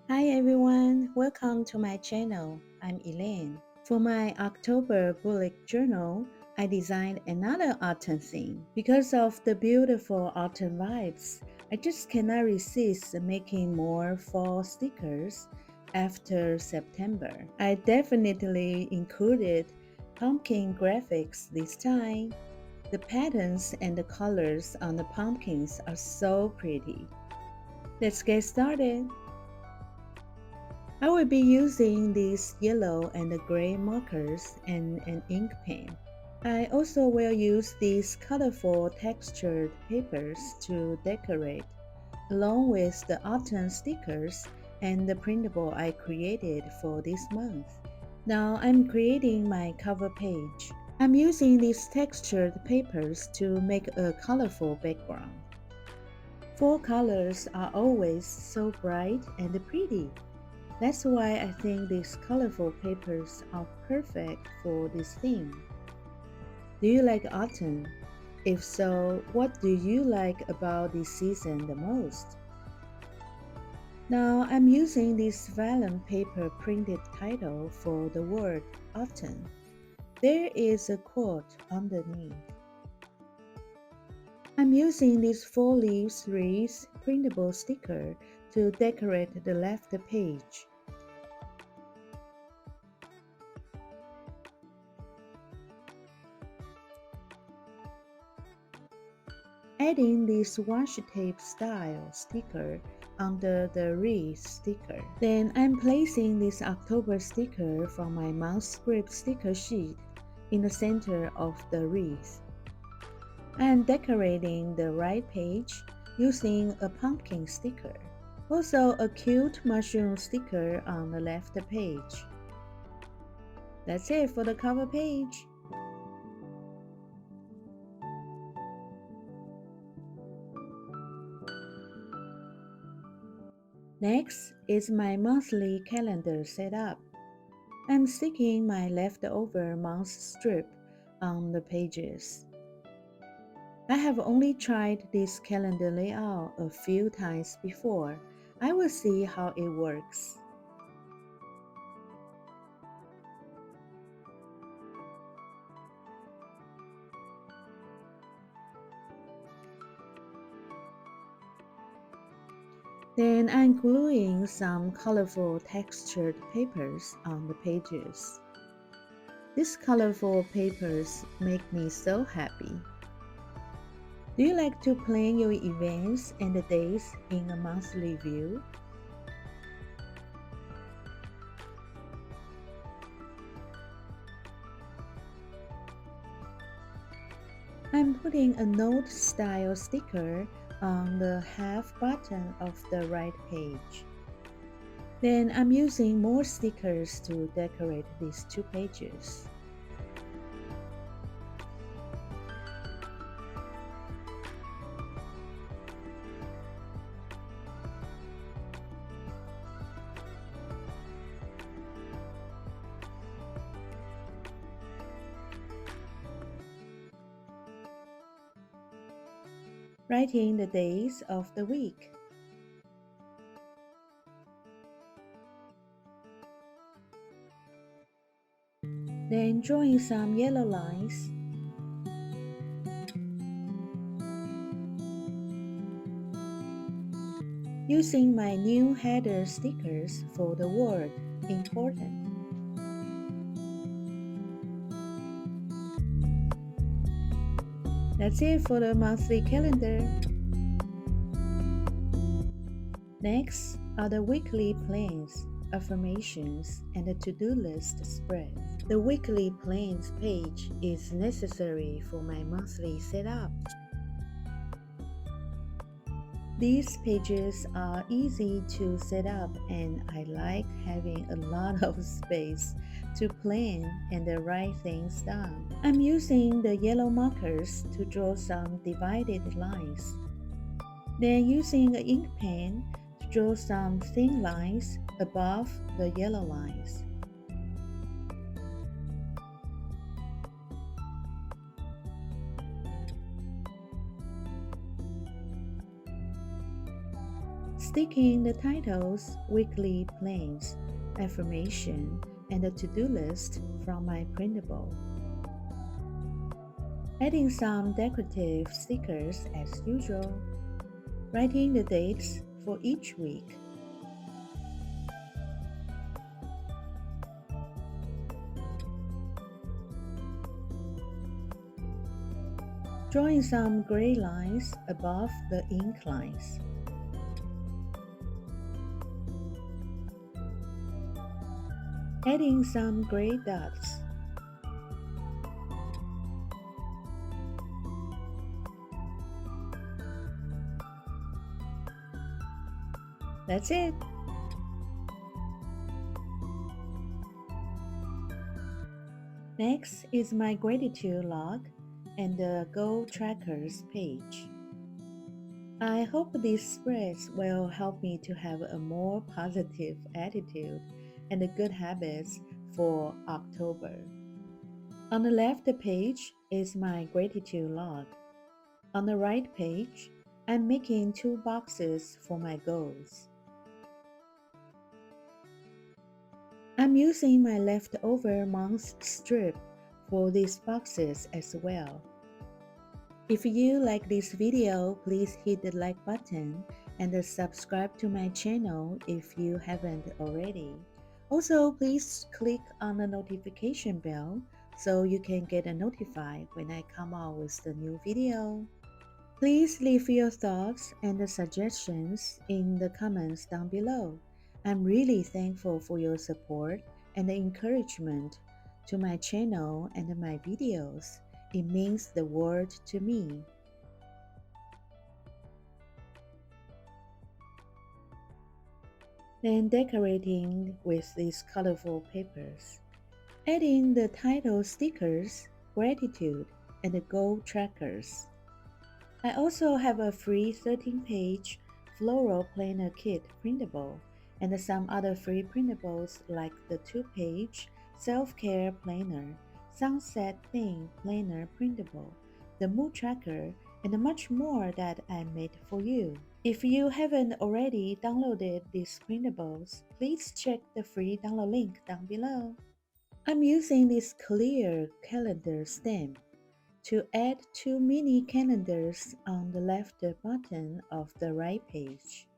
Hi everyone, welcome to my channel. I'm Elaine. For my October bullet journal, I designed another autumn theme. Because of the beautiful autumn vibes, I just cannot resist making more fall stickers after September. I definitely included pumpkin graphics this time. The patterns and the colors on the pumpkins are so pretty. Let's get started. I will be using these yellow and gray markers and an ink pen. I also will use these colorful textured papers to decorate, along with the autumn stickers and the printable I created for this month. Now I'm creating my cover page. I'm using these textured papers to make a colorful background. Fall colors are always so bright and pretty. That's why I think these colorful papers are perfect for this theme. Do you like autumn? If so, what do you like about this season the most? Now I'm using this vellum paper printed title for the word autumn. There is a quote underneath. I'm using this 4 leaves wreath printable sticker to decorate the left page. Adding the Swatch tape style sticker under the wreath sticker. Then I'm placing this October sticker from my month script sticker sheet in the center of the wreath. I'm decorating the right page using a pumpkin sticker. Also a cute mushroom sticker on the left page. That's it for the cover page. Next is my monthly calendar setup. I'm sticking my leftover month strip on the pages. I have only tried this calendar layout a few times before. I will see how it works. Then I'm gluing some colorful textured papers on the pages. These colorful papers make me so happy. Do you like to plan your events and the days in a monthly view? I'm putting a note style sticker on the half button of the right page. Then I'm using more stickers to decorate these two pages. Writing the days of the week. Then drawing some yellow lines. Using my new header stickers for the word important. That's it for the monthly calendar. Next are the weekly plans, affirmations, and the to-do list spread. The weekly plans page is necessary for my monthly setup. These pages are easy to set up and I like having a lot of space to plan and write things down. I'm using the yellow markers to draw some divided lines. Then using an ink pen to draw some thin lines above the yellow lines. sticking the titles, weekly plans, affirmation, and a to-do list from my printable. Adding some decorative stickers as usual. Writing the dates for each week. Drawing some gray lines above the ink lines. Adding some gray dots. That's it. Next is my gratitude log and the goal trackers page. I hope these spreads will help me to have a more positive attitude and the good habits for October. On the left page is my gratitude log. On the right page, I'm making 2 boxes for my goals. I'm using my leftover month strip for these boxes as well. If you like this video, please hit the like button and subscribe to my channel if you haven't already. Also, please click on the notification bell so you can get notified when I come out with the new video. Please leave your thoughts and suggestions in the comments down below. I'm really thankful for your support and encouragement to my channel and my videos. It means the world to me. Then decorating with these colorful papers. Adding the title stickers, gratitude, and the goal trackers. I also have a free 13-page floral planner kit printable and some other free printables like the 2-page self-care planner, sunset theme planner printable, the mood tracker, and much more that I made for you. If you haven't already downloaded these printables, please check the free download link down below. I'm using this clear calendar stamp to add 2 mini calendars on the left bottom of the right page.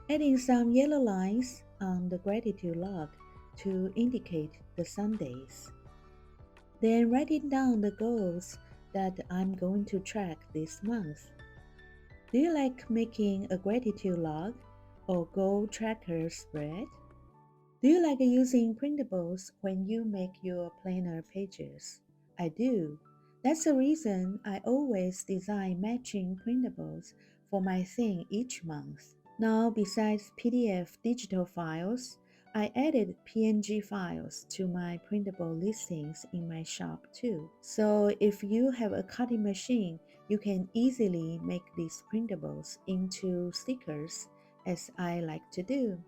Adding some yellow lines on the gratitude log to indicate the Sundays. Then writing down the goals that I'm going to track this month. Do you like making a gratitude log or goal tracker spread? Do you like using printables when you make your planner pages? I do. That's the reason I always design matching printables for my theme each month. Now, besides PDF digital files, I added PNG files to my printable listings in my shop too. So if you have a cutting machine, you can easily make these printables into stickers, as I like to do.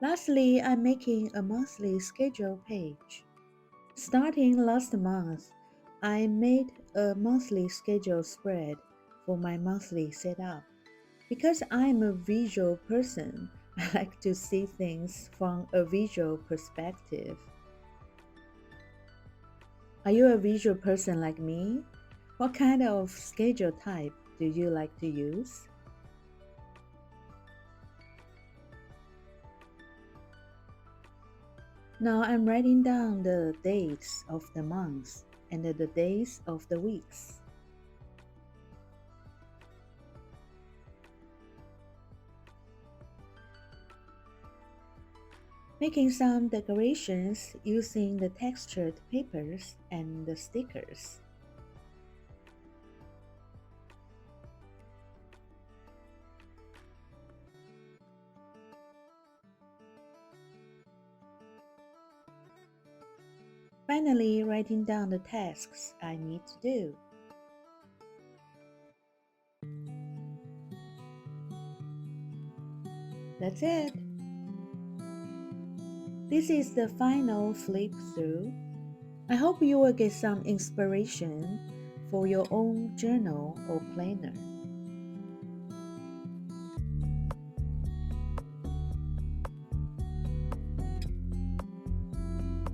Lastly, I'm making a monthly schedule page. Starting last month, I made a monthly schedule spread for my monthly setup. Because I'm a visual person, I like to see things from a visual perspective. Are you a visual person like me? What kind of schedule type do you like to use? Now I'm writing down the dates of the months and the days of the weeks. Making some decorations using the textured papers and the stickers. Finally, writing down the tasks I need to do. That's it. This is the final flip through. I hope you will get some inspiration for your own journal or planner.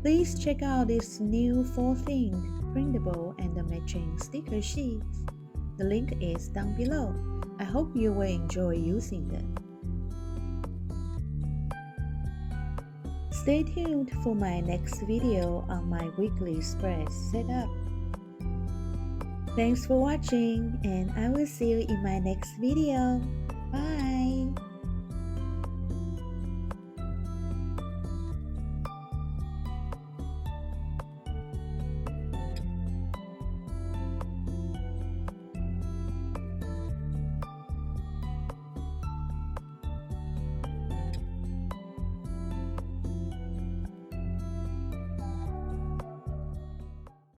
Please check out this new fall-themed printable and the matching sticker sheets. The link is down below. I hope you will enjoy using them. Stay tuned for my next video on my weekly spread setup. Thanks for watching, and I will see you in my next video. Bye!